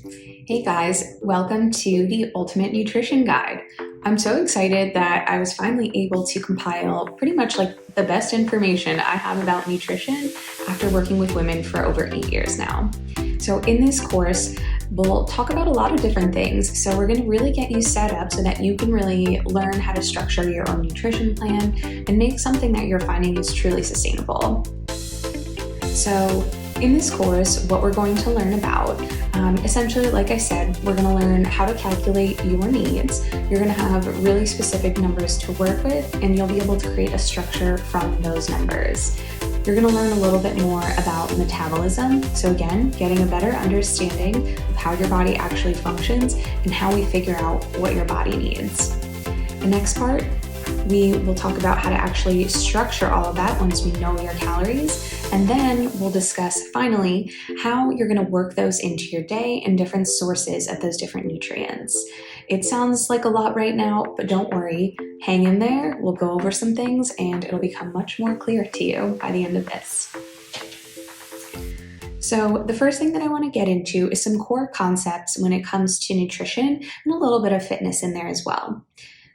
Hey guys, welcome to the Ultimate Nutrition Guide. I'm so excited that I was finally able to compile pretty much like the best information I have about nutrition after working with women for over 8 years now. So, in this course, we'll talk about a lot of different things. So, we're going to really get you set up so that you can really learn how to structure your own nutrition plan and make something that you're finding is truly sustainable. So, in this course, what we're going to learn about, essentially, like I said, we're going to learn how to calculate your needs. You're going to have really specific numbers to work with, and you'll be able to create a structure from those numbers. You're going to learn a little bit more about metabolism. So again, getting a better understanding of how your body actually functions and how we figure out what your body needs. The next part, we will talk about how to actually structure all of that once we know your calories. And then we'll discuss finally how you're going to work those into your day and different sources of those different nutrients. It sounds like a lot right now, but don't worry, hang in there. We'll go over some things and it'll become much more clear to you by the end of this. So the first thing that I want to get into is some core concepts when it comes to nutrition and a little bit of fitness in there as well.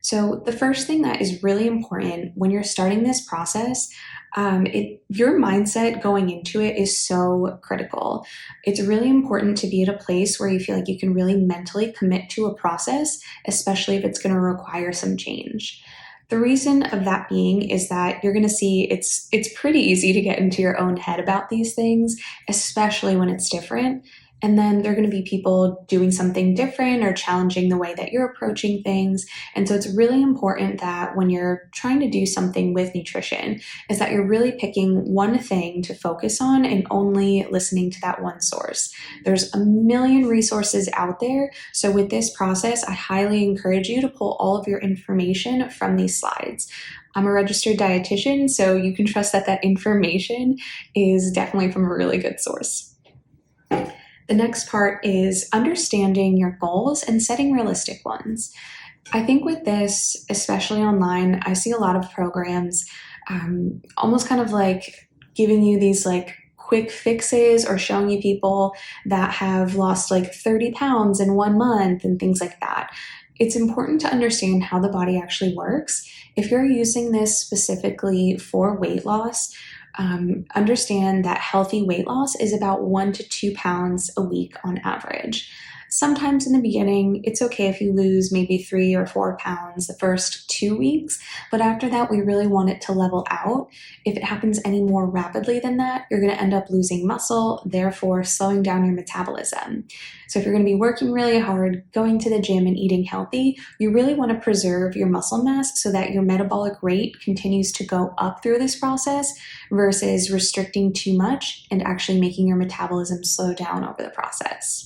So the first thing that is really important when you're starting this process, your mindset going into it is so critical. It's really important to be at a place where you feel like you can really mentally commit to a process, especially if it's going to require some change. The reason of that being is that you're going to see it's pretty easy to get into your own head about these things, especially when it's different. And then there are going to be people doing something different or challenging the way that you're approaching things. And so it's really important that when you're trying to do something with nutrition, is that you're really picking one thing to focus on and only listening to that one source. There's a million resources out there. So with this process, I highly encourage you to pull all of your information from these slides. I'm a registered dietitian, so you can trust that that information is definitely from a really good source. The next part is understanding your goals and setting realistic ones. I think with this, especially online, I see a lot of programs almost kind of like giving you these like quick fixes or showing you people that have lost like 30 pounds in 1 month and things like that. It's important to understand how the body actually works. If you're using this specifically for weight loss, understand that healthy weight loss is about 1 to 2 pounds a week on average. Sometimes in the beginning, it's okay if you lose maybe 3 or 4 pounds the first 2 weeks, but after that, we really want it to level out. If it happens any more rapidly than that, you're going to end up losing muscle, therefore slowing down your metabolism. So if you're going to be working really hard, going to the gym and eating healthy, you really want to preserve your muscle mass so that your metabolic rate continues to go up through this process versus restricting too much and actually making your metabolism slow down over the process.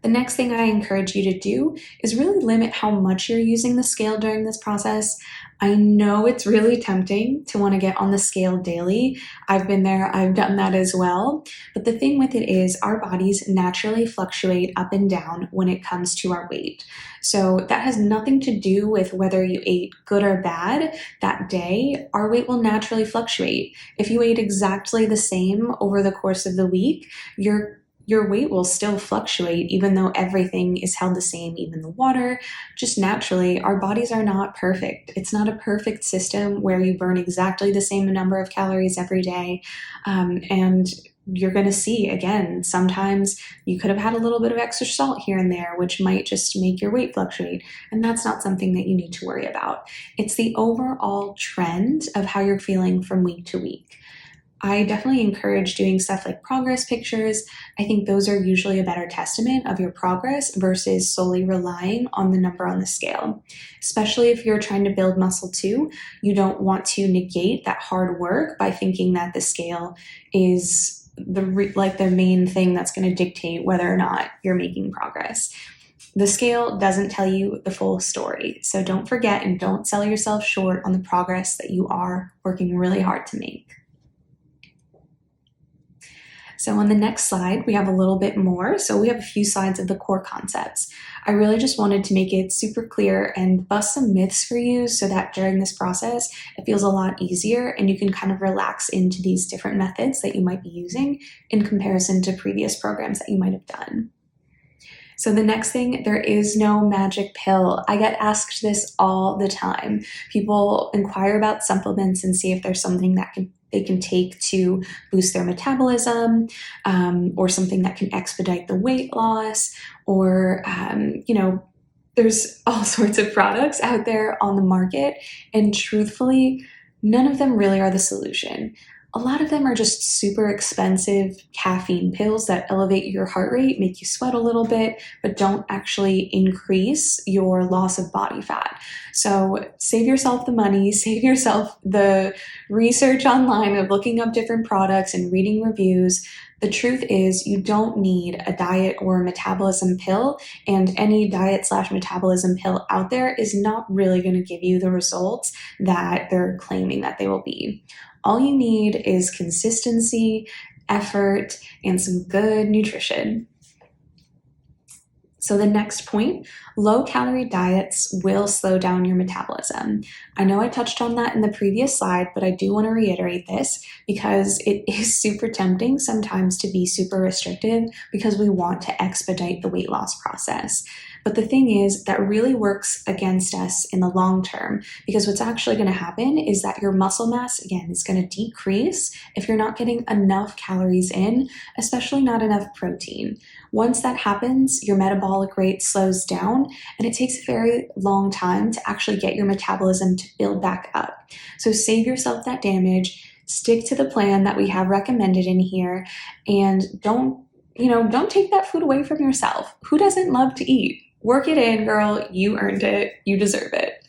The next thing I encourage you to do is really limit how much you're using the scale during this process. I know it's really tempting to want to get on the scale daily. I've been there, I've done that as well. But the thing with it is our bodies naturally fluctuate up and down when it comes to our weight. So that has nothing to do with whether you ate good or bad that day. Our weight will naturally fluctuate. If you ate exactly the same over the course of the week, your weight will still fluctuate even though everything is held the same, even the water. Just naturally, our bodies are not perfect. It's not a perfect system where you burn exactly the same number of calories every day. And you're going to see, again, sometimes you could have had a little bit of extra salt here and there, which might just make your weight fluctuate. And that's not something that you need to worry about. It's the overall trend of how you're feeling from week to week. I definitely encourage doing stuff like progress pictures. I think those are usually a better testament of your progress versus solely relying on the number on the scale. Especially if you're trying to build muscle too, you don't want to negate that hard work by thinking that the scale is the main thing that's going to dictate whether or not you're making progress. The scale doesn't tell you the full story, so don't forget and don't sell yourself short on the progress that you are working really hard to make. So on the next slide, we have a little bit more. So we have a few slides of the core concepts. I really just wanted to make it super clear and bust some myths for you so that during this process, it feels a lot easier and you can kind of relax into these different methods that you might be using in comparison to previous programs that you might have done. So the next thing, there is no magic pill. I get asked this all the time. People inquire about supplements and see if there's something that they can take to boost their metabolism, or something that can expedite the weight loss, or there's all sorts of products out there on the market, and truthfully, none of them really are the solution. A lot of them are just super expensive caffeine pills that elevate your heart rate, make you sweat a little bit, but don't actually increase your loss of body fat. So save yourself the money, save yourself the research online of looking up different products and reading reviews. The truth is, you don't need a diet or a metabolism pill, and any diet/metabolism pill out there is not really going to give you the results that they're claiming that they will be. All you need is consistency, effort, and some good nutrition. So the next point, low-calorie diets will slow down your metabolism. I know I touched on that in the previous slide, but I do want to reiterate this because it is super tempting sometimes to be super restrictive because we want to expedite the weight loss process. But the thing is, that really works against us in the long term, because what's actually going to happen is that your muscle mass, again, is going to decrease if you're not getting enough calories in, especially not enough protein. Once that happens, your metabolic rate slows down, and it takes a very long time to actually get your metabolism to build back up. So save yourself that damage, stick to the plan that we have recommended in here, and don't take that food away from yourself. Who doesn't love to eat? Work it in, girl. You earned it. You deserve it.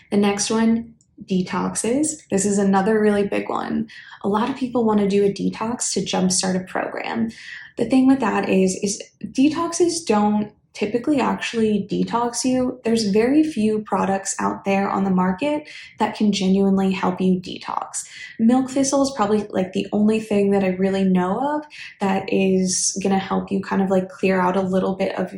The next one, detoxes. This is another really big one. A lot of people want to do a detox to jumpstart a program. The thing with that is detoxes don't typically actually detox you. There's very few products out there on the market that can genuinely help you detox. Milk thistle is probably like the only thing that I really know of that is going to help you kind of like clear out a little bit of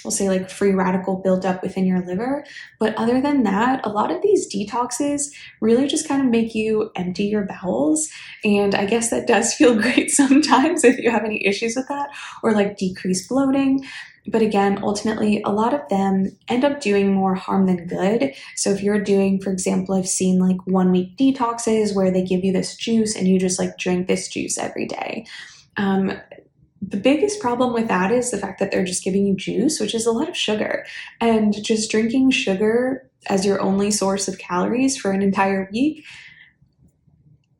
we'll say like free radical buildup within your liver. But other than that, a lot of these detoxes really just kind of make you empty your bowels. And I guess that does feel great sometimes if you have any issues with that, or like decreased bloating. But again, ultimately, a lot of them end up doing more harm than good. So if you're doing, for example, I've seen like 1 week detoxes where they give you this juice and you just like drink this juice every day. The biggest problem with that is the fact that they're just giving you juice, which is a lot of sugar. And just drinking sugar as your only source of calories for an entire week,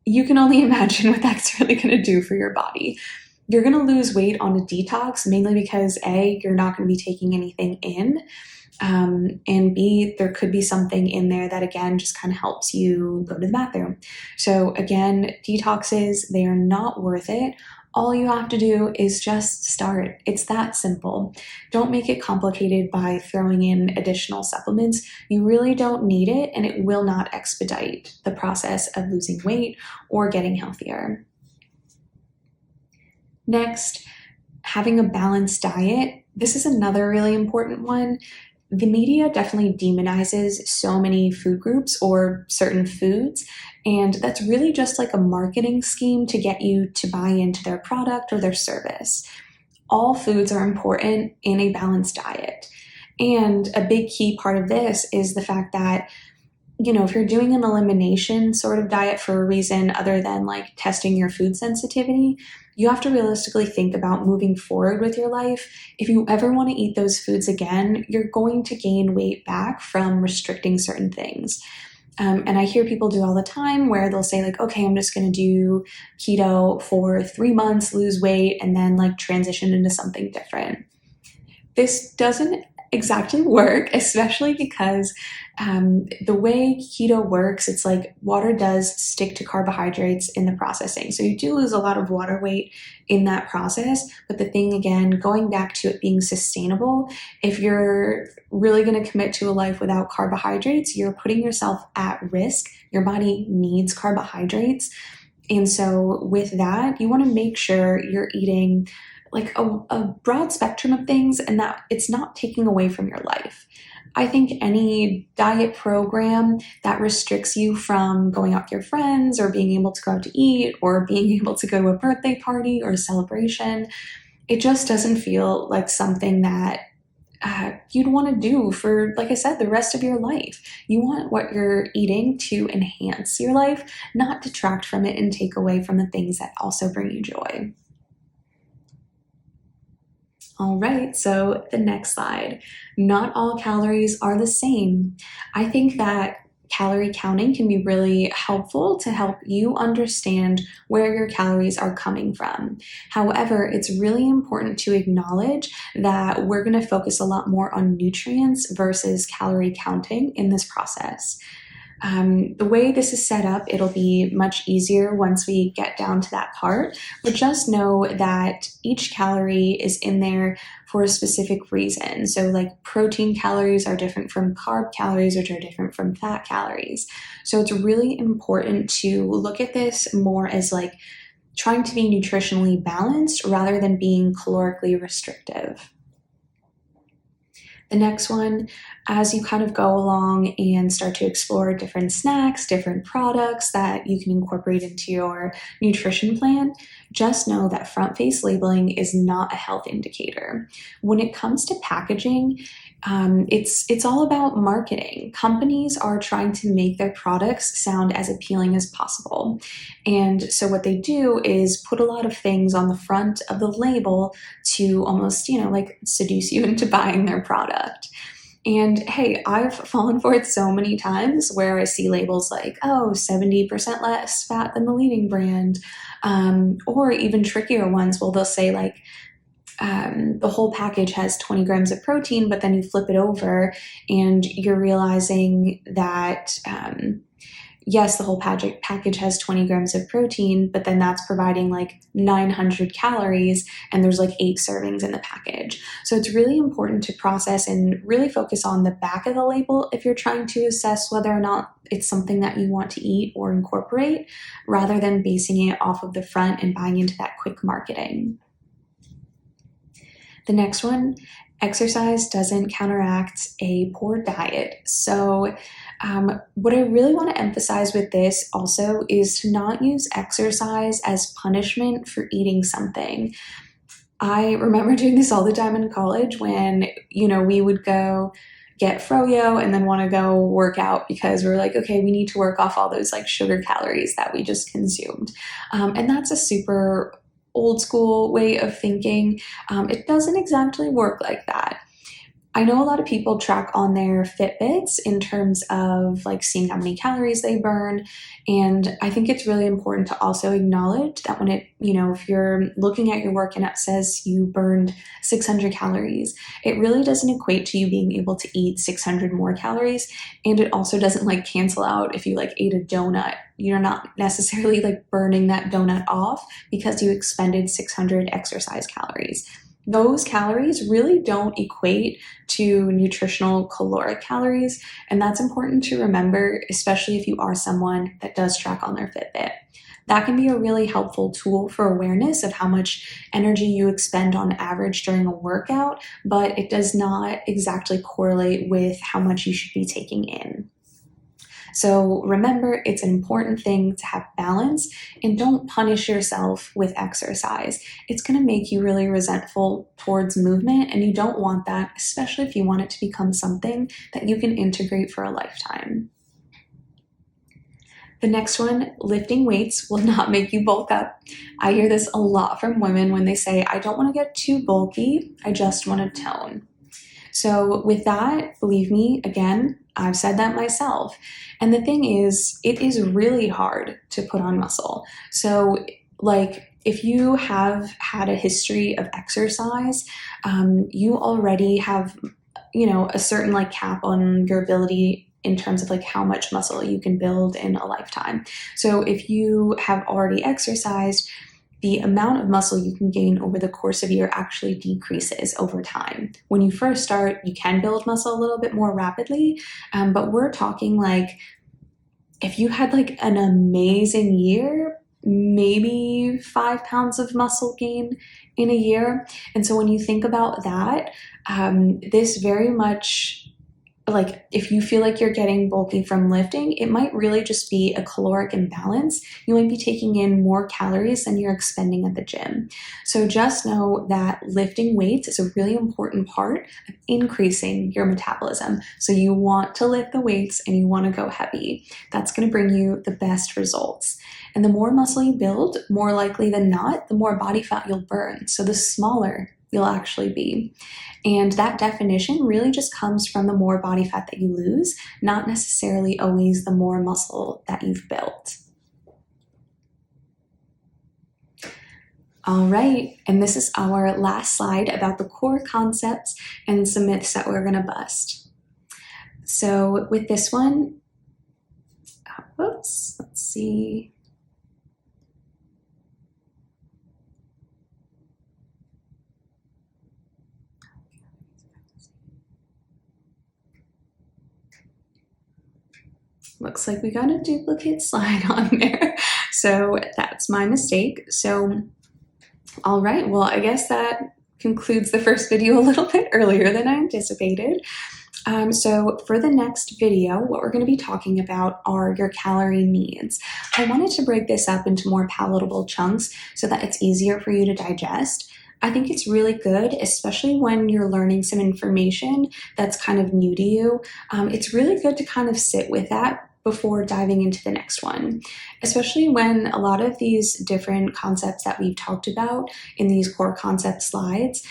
you can only imagine what that's really going to do for your body. You're going to lose weight on a detox, mainly because A, you're not going to be taking anything in, and B, there could be something in there that, again, just kind of helps you go to the bathroom. So again, detoxes, they are not worth it. All you have to do is just start. It's that simple. Don't make it complicated by throwing in additional supplements. You really don't need it, and it will not expedite the process of losing weight or getting healthier. Next, having a balanced diet. This is another really important one. The media definitely demonizes so many food groups or certain foods, and that's really just like a marketing scheme to get you to buy into their product or their service. All foods are important in a balanced diet. And a big key part of this is the fact that, if you're doing an elimination sort of diet for a reason other than like testing your food sensitivity, you have to realistically think about moving forward with your life. If you ever want to eat those foods again, you're going to gain weight back from restricting certain things. And I hear people do all the time where they'll say like, okay, I'm just going to do keto for 3 months, lose weight, and then like transition into something different. This doesn't exactly work, especially because The way keto works, it's like water does stick to carbohydrates in the processing. So you do lose a lot of water weight in that process. But the thing, again, going back to it being sustainable, if you're really going to commit to a life without carbohydrates, you're putting yourself at risk. Your body needs carbohydrates. And so with that, you want to make sure you're eating like a broad spectrum of things and that it's not taking away from your life. I think any diet program that restricts you from going out with your friends or being able to go out to eat or being able to go to a birthday party or a celebration, it just doesn't feel like something that you'd want to do for, like I said, the rest of your life. You want what you're eating to enhance your life, not detract from it and take away from the things that also bring you joy. All right, so the next slide. Not all calories are the same. I think that calorie counting can be really helpful to help you understand where your calories are coming from. However, it's really important to acknowledge that we're going to focus a lot more on nutrients versus calorie counting in this process. The way this is set up, it'll be much easier once we get down to that part, but just know that each calorie is in there for a specific reason. So like protein calories are different from carb calories, which are different from fat calories. So it's really important to look at this more as like trying to be nutritionally balanced rather than being calorically restrictive. The next one, as you kind of go along and start to explore different snacks, different products that you can incorporate into your nutrition plan, just know that front-face labeling is not a health indicator. When it comes to packaging, it's all about marketing. Companies are trying to make their products sound as appealing as possible. And so what they do is put a lot of things on the front of the label to almost, like seduce you into buying their product. And hey, I've fallen for it so many times where I see labels like, 70% less fat than the leading brand, or even trickier ones. Well, they'll say like, the whole package has 20 grams of protein, but then you flip it over and you're realizing that, yes, the whole package has 20 grams of protein, but then that's providing like 900 calories and there's like 8 servings in the package. So it's really important to process and really focus on the back of the label if you're trying to assess whether or not it's something that you want to eat or incorporate, rather than basing it off of the front and buying into that quick marketing. The next one, exercise doesn't counteract a poor diet. So what I really want to emphasize with this also is to not use exercise as punishment for eating something. I remember doing this all the time in college when, we would go get froyo and then want to go work out because we're like, okay, we need to work off all those like sugar calories that we just consumed. And that's a super old school way of thinking. It doesn't exactly work like that. I know a lot of people track on their Fitbits in terms of like seeing how many calories they burn. And I think it's really important to also acknowledge that when if you're looking at your work and it says you burned 600 calories, it really doesn't equate to you being able to eat 600 more calories. And it also doesn't like cancel out if you like ate a donut. You're not necessarily like burning that donut off because you expended 600 exercise calories. Those calories really don't equate to nutritional caloric calories, and that's important to remember, especially if you are someone that does track on their Fitbit. That can be a really helpful tool for awareness of how much energy you expend on average during a workout, but it does not exactly correlate with how much you should be taking in. So remember, it's an important thing to have balance and don't punish yourself with exercise. It's going to make you really resentful towards movement, and you don't want that, especially if you want it to become something that you can integrate for a lifetime. The next one, lifting weights will not make you bulk up. I hear this a lot from women when they say, I don't want to get too bulky, I just want to tone. So with that, believe me, again, I've said that myself. And the thing is, it is really hard to put on muscle. So like if you have had a history of exercise, you already have, a certain like cap on your ability in terms of like how much muscle you can build in a lifetime. So if you have already exercised, the amount of muscle you can gain over the course of a year actually decreases over time. When you first start, you can build muscle a little bit more rapidly, but we're talking like if you had like an amazing year, maybe 5 pounds of muscle gain in a year. And so when you think about that, this very much, like if you feel like you're getting bulky from lifting, it might really just be a caloric imbalance. You might be taking in more calories than you're expending at the gym. So just know that lifting weights is a really important part of increasing your metabolism. So you want to lift the weights and you want to go heavy. That's going to bring you the best results. And the more muscle you build, more likely than not, the more body fat you'll burn. So the smaller you'll actually be. And that definition really just comes from the more body fat that you lose, not necessarily always the more muscle that you've built. All right, and this is our last slide about the core concepts and some myths that we're gonna bust. So with this one, let's see. Looks like we got a duplicate slide on there. So that's my mistake. So, all right, well, I guess that concludes the first video a little bit earlier than I anticipated. So for the next video, what we're going to be talking about are your calorie needs. I wanted to break this up into more palatable chunks so that it's easier for you to digest. I think it's really good, especially when you're learning some information that's kind of new to you. It's really good to kind of sit with that before diving into the next one, especially when a lot of these different concepts that we've talked about in these core concept slides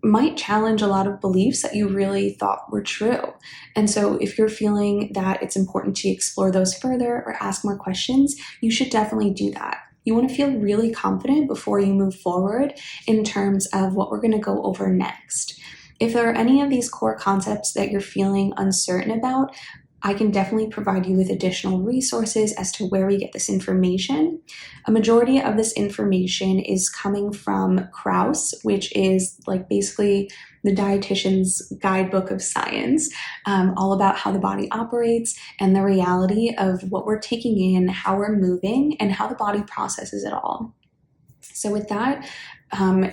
might challenge a lot of beliefs that you really thought were true. And so if you're feeling that it's important to explore those further or ask more questions, you should definitely do that. You want to feel really confident before you move forward in terms of what we're going to go over next. If there are any of these core concepts that you're feeling uncertain about, I can definitely provide you with additional resources as to where we get this information. A majority of this information is coming from Krauss, which is like basically the dietitian's guidebook of science, all about how the body operates and the reality of what we're taking in, how we're moving, and how the body processes it all. So with that,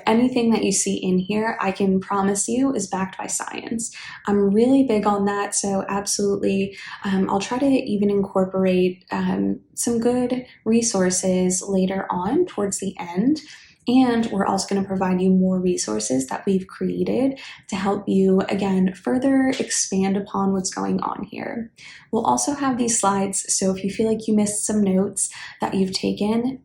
anything that you see in here, I can promise you is backed by science. I'm really big on that, so absolutely, I'll try to even incorporate some good resources later on towards the end. And we're also going to provide you more resources that we've created to help you, again, further expand upon what's going on here. We'll also have these slides, so if you feel like you missed some notes that you've taken,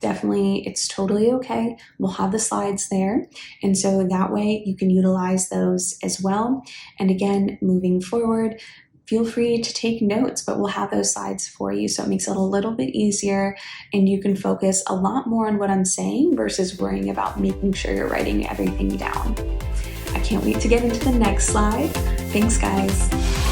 definitely, it's totally okay. We'll have the slides there. And so that way you can utilize those as well. And again, moving forward, feel free to take notes, but we'll have those slides for you. So it makes it a little bit easier and you can focus a lot more on what I'm saying versus worrying about making sure you're writing everything down. I can't wait to get into the next slide. Thanks, guys.